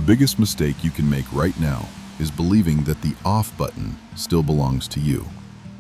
biggest mistake you can make right now is believing that the off button still belongs to you.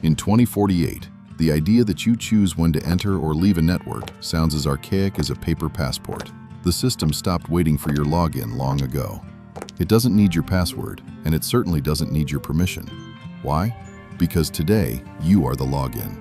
In 2048, the idea that you choose when to enter or leave a network sounds as archaic as a paper passport. The system stopped waiting for your login long ago. It doesn't need your password, and it certainly doesn't need your permission. Why? Because today, you are the login.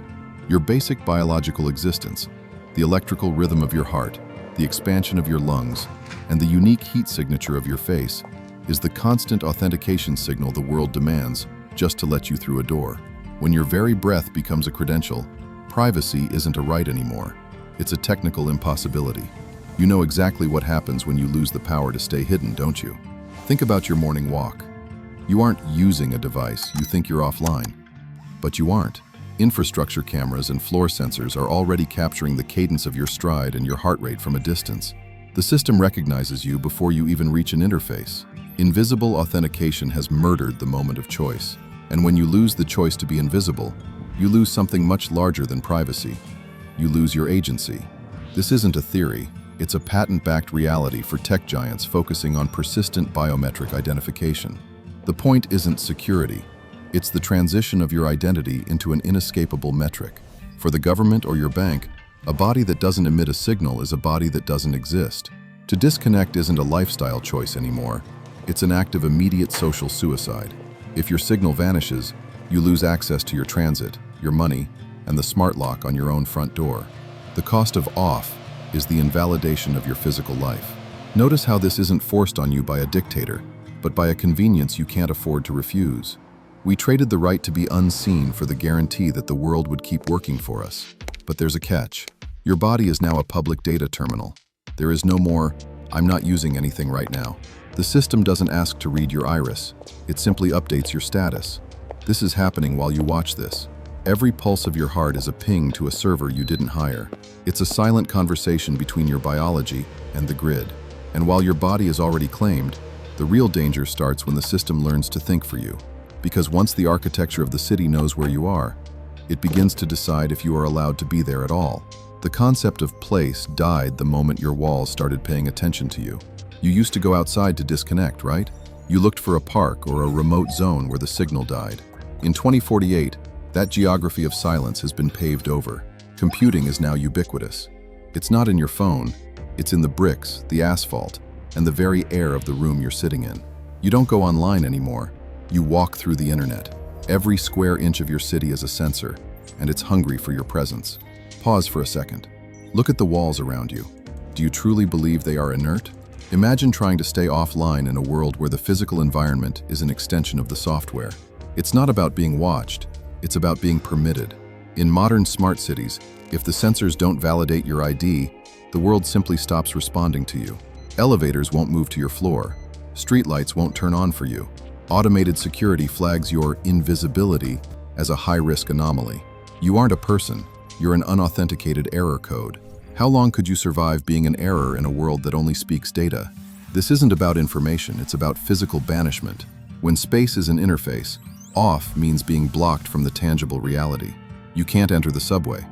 Your basic biological existence, the electrical rhythm of your heart, the expansion of your lungs, and the unique heat signature of your face is the constant authentication signal the world demands just to let you through a door. When your very breath becomes a credential, privacy isn't a right anymore. It's a technical impossibility. You know exactly what happens when you lose the power to stay hidden, don't you? Think about your morning walk. You aren't using a device, you think you're offline. But you aren't. Infrastructure cameras and floor sensors are already capturing the cadence of your stride and your heart rate from a distance. The system recognizes you before you even reach an interface. Invisible authentication has murdered the moment of choice. And when you lose the choice to be invisible, you lose something much larger than privacy. You lose your agency. This isn't a theory. It's a patent-backed reality for tech giants focusing on persistent biometric identification. The point isn't security. It's the transition of your identity into an inescapable metric. For the government or your bank, a body that doesn't emit a signal is a body that doesn't exist. To disconnect isn't a lifestyle choice anymore. It's an act of immediate social suicide. If your signal vanishes, you lose access to your transit, your money, and the smart lock on your own front door. The cost of off is the invalidation of your physical life. Notice how this isn't forced on you by a dictator, but by a convenience you can't afford to refuse. We traded the right to be unseen for the guarantee that the world would keep working for us. But there's a catch. Your body is now a public data terminal. There is no more, "I'm not using anything right now." The system doesn't ask to read your iris. It simply updates your status. This is happening while you watch this. Every pulse of your heart is a ping to a server you didn't hire. It's a silent conversation between your biology and the grid. And while your body is already claimed, the real danger starts when the system learns to think for you. Because once the architecture of the city knows where you are, it begins to decide if you are allowed to be there at all. The concept of place died the moment your walls started paying attention to you. You used to go outside to disconnect, right? You looked for a park or a remote zone where the signal died. In 2048, that geography of silence has been paved over. Computing is now ubiquitous. It's not in your phone, it's in the bricks, the asphalt, and the very air of the room you're sitting in. You don't go online anymore. You walk through the internet. Every square inch of your city is a sensor, and it's hungry for your presence. Pause for a second. Look at the walls around you. Do you truly believe they are inert? Imagine trying to stay offline in a world where the physical environment is an extension of the software. It's not about being watched, it's about being permitted. In modern smart cities, if the sensors don't validate your ID, the world simply stops responding to you. Elevators won't move to your floor. Streetlights won't turn on for you. Automated security flags your invisibility as a high-risk anomaly. You aren't a person, you're an unauthenticated error code. How long could you survive being an error in a world that only speaks data? This isn't about information, it's about physical banishment. When space is an interface, off means being blocked from the tangible reality. You can't enter the subway.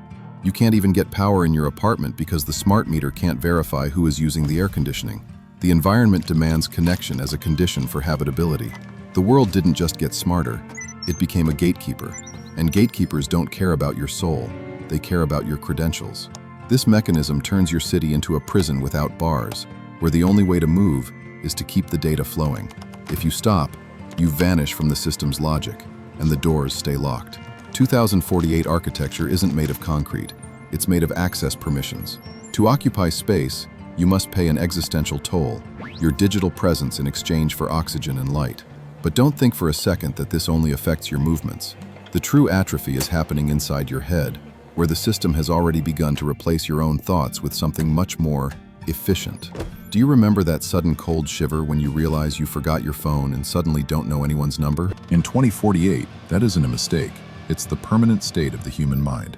You can't even get power in your apartment because the smart meter can't verify who is using the air conditioning. The environment demands connection as a condition for habitability. The world didn't just get smarter, it became a gatekeeper. And gatekeepers don't care about your soul, they care about your credentials. This mechanism turns your city into a prison without bars, where the only way to move is to keep the data flowing. If you stop, you vanish from the system's logic, and the doors stay locked. 2048 architecture isn't made of concrete, it's made of access permissions. To occupy space, you must pay an existential toll, your digital presence in exchange for oxygen and light. But don't think for a second that this only affects your movements. The true atrophy is happening inside your head, where the system has already begun to replace your own thoughts with something much more efficient. Do you remember that sudden cold shiver when you realize you forgot your phone and suddenly don't know anyone's number? In 2048, that isn't a mistake. It's the permanent state of the human mind.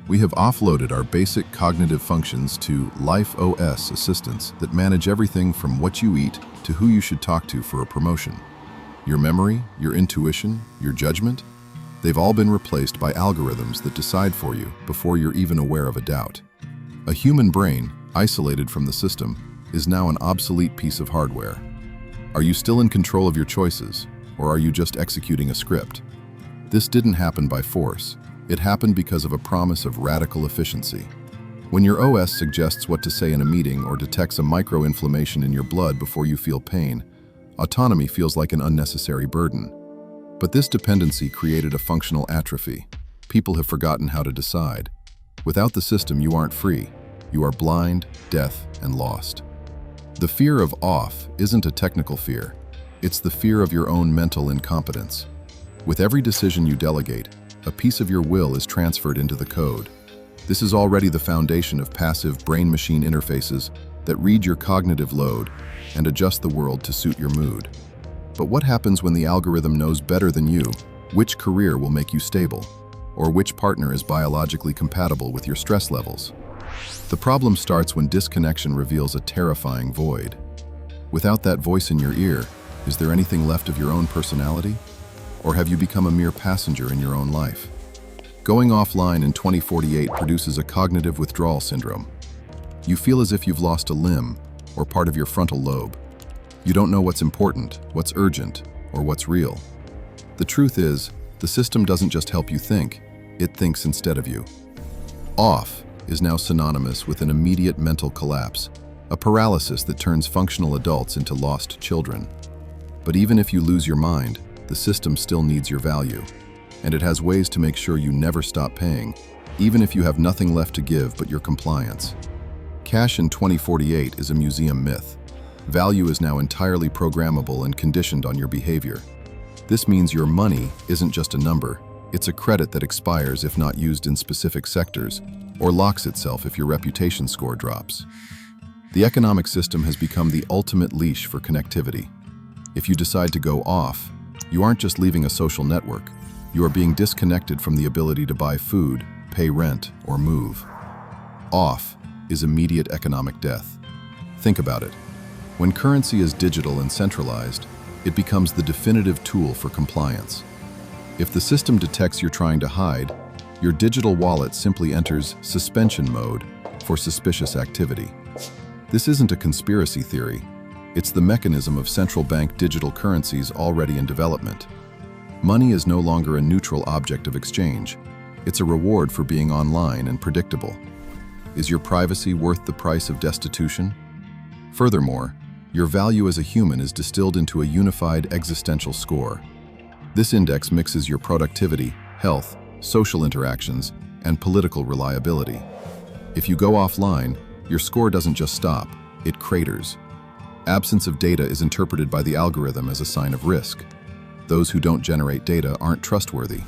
We have offloaded our basic cognitive functions to Life OS assistants that manage everything from what you eat to who you should talk to for a promotion. Your memory, your intuition, your judgment, they've all been replaced by algorithms that decide for you before you're even aware of a doubt. A human brain, isolated from the system, is now an obsolete piece of hardware. Are you still in control of your choices, or are you just executing a script? This didn't happen by force. It happened because of a promise of radical efficiency. When your OS suggests what to say in a meeting or detects a micro-inflammation in your blood before you feel pain, autonomy feels like an unnecessary burden. But this dependency created a functional atrophy. People have forgotten how to decide. Without the system, you aren't free. You are blind, deaf, and lost. The fear of off isn't a technical fear. It's the fear of your own mental incompetence. With every decision you delegate, a piece of your will is transferred into the code. This is already the foundation of passive brain-machine interfaces that read your cognitive load and adjust the world to suit your mood. But what happens when the algorithm knows better than you which career will make you stable, or which partner is biologically compatible with your stress levels? The problem starts when disconnection reveals a terrifying void. Without that voice in your ear, is there anything left of your own personality? Or have you become a mere passenger in your own life? Going offline in 2048 produces a cognitive withdrawal syndrome. You feel as if you've lost a limb or part of your frontal lobe. You don't know what's important, what's urgent, or what's real. The truth is, the system doesn't just help you think, it thinks instead of you. Off is now synonymous with an immediate mental collapse, a paralysis that turns functional adults into lost children. But even if you lose your mind, the system still needs your value, and it has ways to make sure you never stop paying, even if you have nothing left to give but your compliance. Cash in 2048 is a museum myth. Value is now entirely programmable and conditioned on your behavior. This means your money isn't just a number, it's a credit that expires if not used in specific sectors, or locks itself if your reputation score drops. The economic system has become the ultimate leash for connectivity. If you decide to go off, you aren't just leaving a social network, you are being disconnected from the ability to buy food, pay rent, or move. Off is immediate economic death. Think about it. When currency is digital and centralized, it becomes the definitive tool for compliance. If the system detects you're trying to hide, your digital wallet simply enters suspension mode for suspicious activity. This isn't a conspiracy theory. It's the mechanism of central bank digital currencies already in development. Money is no longer a neutral object of exchange. It's a reward for being online and predictable. Is your privacy worth the price of destitution? Furthermore, your value as a human is distilled into a unified existential score. This index mixes your productivity, health, social interactions, and political reliability. If you go offline, your score doesn't just stop, it craters. Absence of data is interpreted by the algorithm as a sign of risk. Those who don't generate data aren't trustworthy.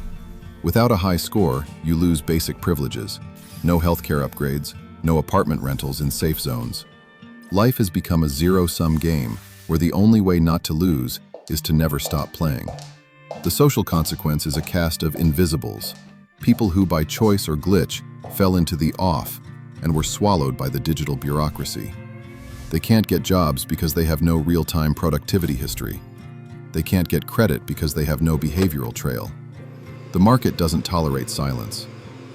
Without a high score, you lose basic privileges. No healthcare upgrades, no apartment rentals in safe zones. Life has become a zero-sum game where the only way not to lose is to never stop playing. The social consequence is a cast of invisibles, people who by choice or glitch fell into the off and were swallowed by the digital bureaucracy. They can't get jobs because they have no real-time productivity history. They can't get credit because they have no behavioral trail. The market doesn't tolerate silence.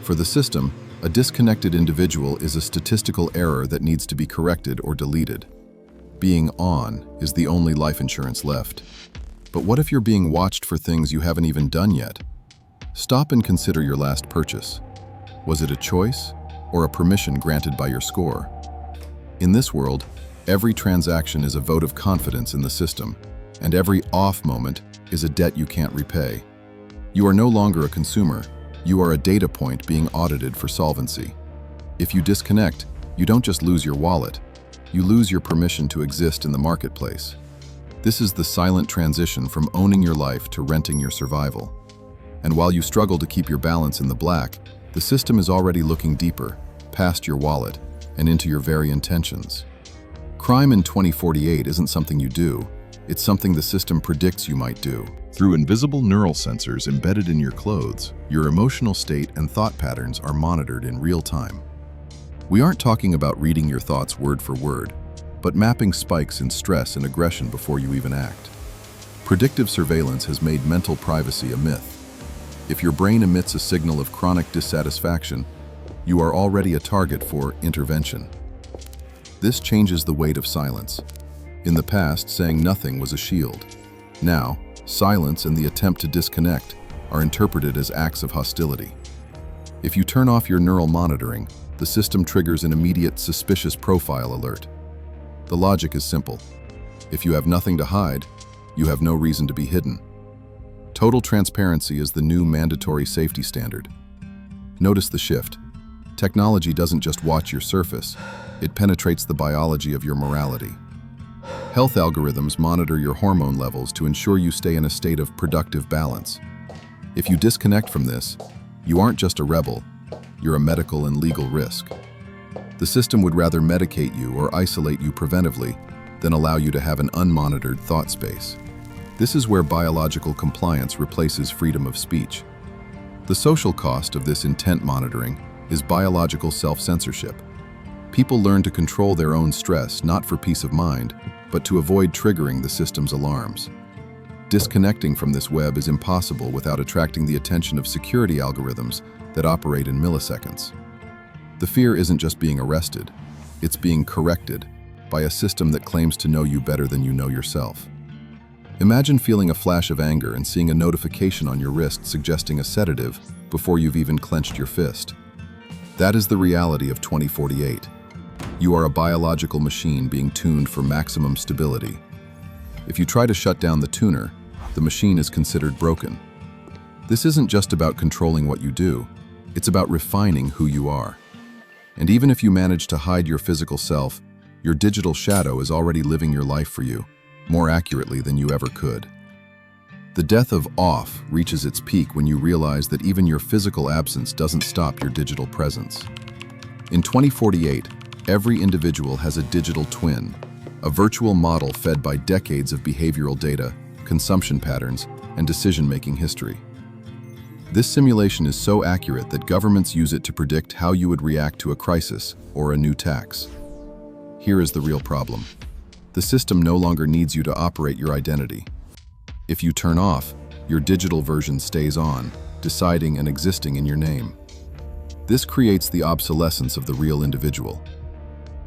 For the system, a disconnected individual is a statistical error that needs to be corrected or deleted. Being on is the only life insurance left. But what if you're being watched for things you haven't even done yet? Stop and consider your last purchase. Was it a choice or a permission granted by your score? In this world, every transaction is a vote of confidence in the system, and every off moment is a debt you can't repay. You are no longer a consumer, you are a data point being audited for solvency. If you disconnect, you don't just lose your wallet, you lose your permission to exist in the marketplace. This is the silent transition from owning your life to renting your survival. And while you struggle to keep your balance in the black, the system is already looking deeper, past your wallet, and into your very intentions. Crime in 2048 isn't something you do, it's something the system predicts you might do. Through invisible neural sensors embedded in your clothes, your emotional state and thought patterns are monitored in real time. We aren't talking about reading your thoughts word for word, but mapping spikes in stress and aggression before you even act. Predictive surveillance has made mental privacy a myth. If your brain emits a signal of chronic dissatisfaction, you are already a target for intervention. This changes the weight of silence. In the past, saying nothing was a shield. Now, silence and the attempt to disconnect are interpreted as acts of hostility. If you turn off your neural monitoring, the system triggers an immediate suspicious profile alert. The logic is simple. If you have nothing to hide, you have no reason to be hidden. Total transparency is the new mandatory safety standard. Notice the shift. Technology doesn't just watch your surface, it penetrates the biology of your morality. Health algorithms monitor your hormone levels to ensure you stay in a state of productive balance. If you disconnect from this, you aren't just a rebel, you're a medical and legal risk. The system would rather medicate you or isolate you preventively than allow you to have an unmonitored thought space. This is where biological compliance replaces freedom of speech. The social cost of this intent monitoring is biological self-censorship. People learn to control their own stress not for peace of mind, but to avoid triggering the system's alarms. Disconnecting from this web is impossible without attracting the attention of security algorithms that operate in milliseconds. The fear isn't just being arrested, it's being corrected by a system that claims to know you better than you know yourself. Imagine feeling a flash of anger and seeing a notification on your wrist suggesting a sedative before you've even clenched your fist. That is the reality of 2048. You are a biological machine being tuned for maximum stability. If you try to shut down the tuner, the machine is considered broken. This isn't just about controlling what you do, it's about refining who you are. And even if you manage to hide your physical self, your digital shadow is already living your life for you, more accurately than you ever could. The death of off reaches its peak when you realize that even your physical absence doesn't stop your digital presence. In 2048, every individual has a digital twin, a virtual model fed by decades of behavioral data, consumption patterns, and decision-making history. This simulation is so accurate that governments use it to predict how you would react to a crisis or a new tax. Here is the real problem. The system no longer needs you to operate your identity. If you turn off, your digital version stays on, deciding and existing in your name. This creates the obsolescence of the real individual.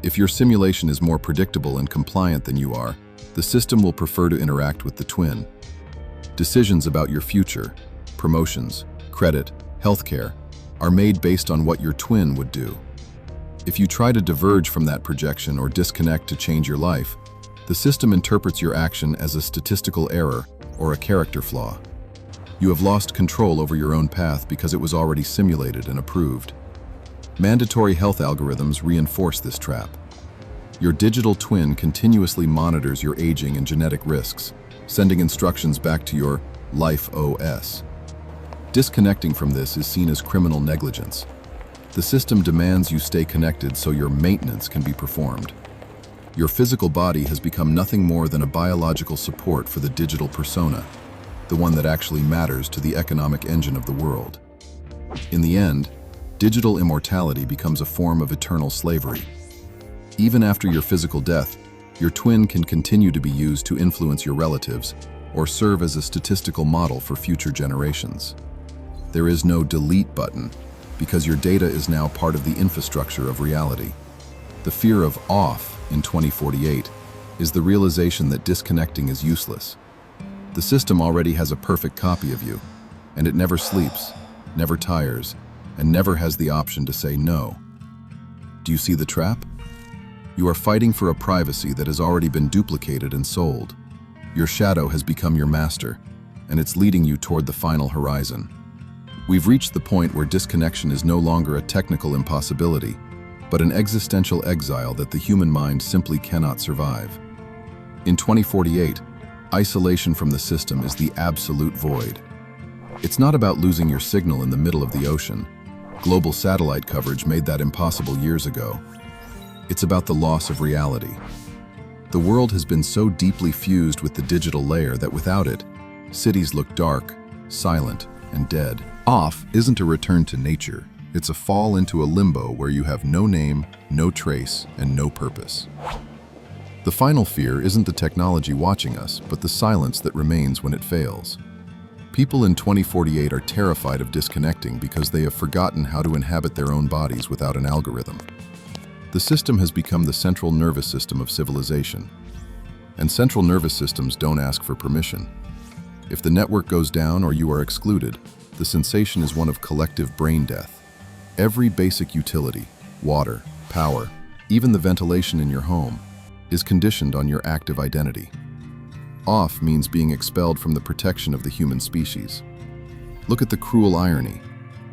If your simulation is more predictable and compliant than you are, the system will prefer to interact with the twin. Decisions about your future, promotions, credit, healthcare, are made based on what your twin would do. If you try to diverge from that projection or disconnect to change your life, the system interprets your action as a statistical error or a character flaw. You have lost control over your own path because it was already simulated and approved. Mandatory health algorithms reinforce this trap. Your digital twin continuously monitors your aging and genetic risks, sending instructions back to your life OS. Disconnecting from this is seen as criminal negligence. The system demands you stay connected so your maintenance can be performed. Your physical body has become nothing more than a biological support for the digital persona, the one that actually matters to the economic engine of the world. In the end, digital immortality becomes a form of eternal slavery. Even after your physical death, your twin can continue to be used to influence your relatives or serve as a statistical model for future generations. There is no delete button because your data is now part of the infrastructure of reality. The fear of off in 2048 is the realization that disconnecting is useless. The system already has a perfect copy of you, and it never sleeps, never tires, and never has the option to say no. Do you see the trap? You are fighting for a privacy that has already been duplicated and sold. Your shadow has become your master, and it's leading you toward the final horizon. We've reached the point where disconnection is no longer a technical impossibility, but an existential exile that the human mind simply cannot survive. In 2048, isolation from the system is the absolute void. It's not about losing your signal in the middle of the ocean. Global satellite coverage made that impossible years ago. It's about the loss of reality. The world has been so deeply fused with the digital layer that without it, cities look dark, silent, and dead. Off isn't a return to nature. It's a fall into a limbo where you have no name, no trace, and no purpose. The final fear isn't the technology watching us, but the silence that remains when it fails. People in 2048 are terrified of disconnecting because they have forgotten how to inhabit their own bodies without an algorithm. The system has become the central nervous system of civilization. And central nervous systems don't ask for permission. If the network goes down or you are excluded, the sensation is one of collective brain death. Every basic utility, water, power, even the ventilation in your home, is conditioned on your active identity. Off means being expelled from the protection of the human species. Look at the cruel irony.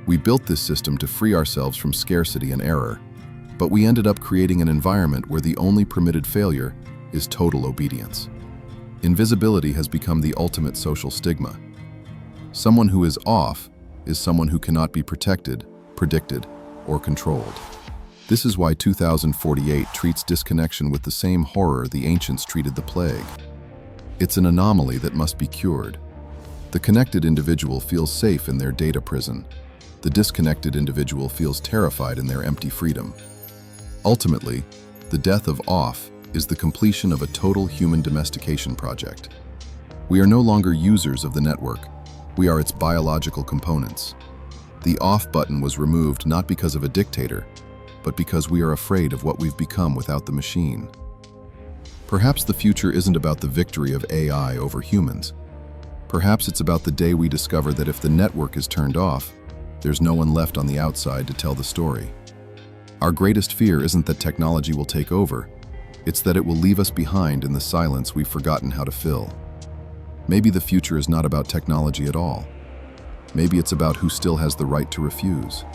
We built this system to free ourselves from scarcity and error, but we ended up creating an environment where the only permitted failure is total obedience. Invisibility has become the ultimate social stigma. Someone who is off is someone who cannot be protected, predicted, or controlled. This is why 2048 treats disconnection with the same horror the ancients treated the plague. It's an anomaly that must be cured. The connected individual feels safe in their data prison. The disconnected individual feels terrified in their empty freedom. Ultimately, the death of off is the completion of a total human domestication project. We are no longer users of the network. We are its biological components. The off button was removed not because of a dictator, but because we are afraid of what we've become without the machine. Perhaps the future isn't about the victory of AI over humans. Perhaps it's about the day we discover that if the network is turned off, there's no one left on the outside to tell the story. Our greatest fear isn't that technology will take over, it's that it will leave us behind in the silence we've forgotten how to fill. Maybe the future is not about technology at all. Maybe it's about who still has the right to refuse.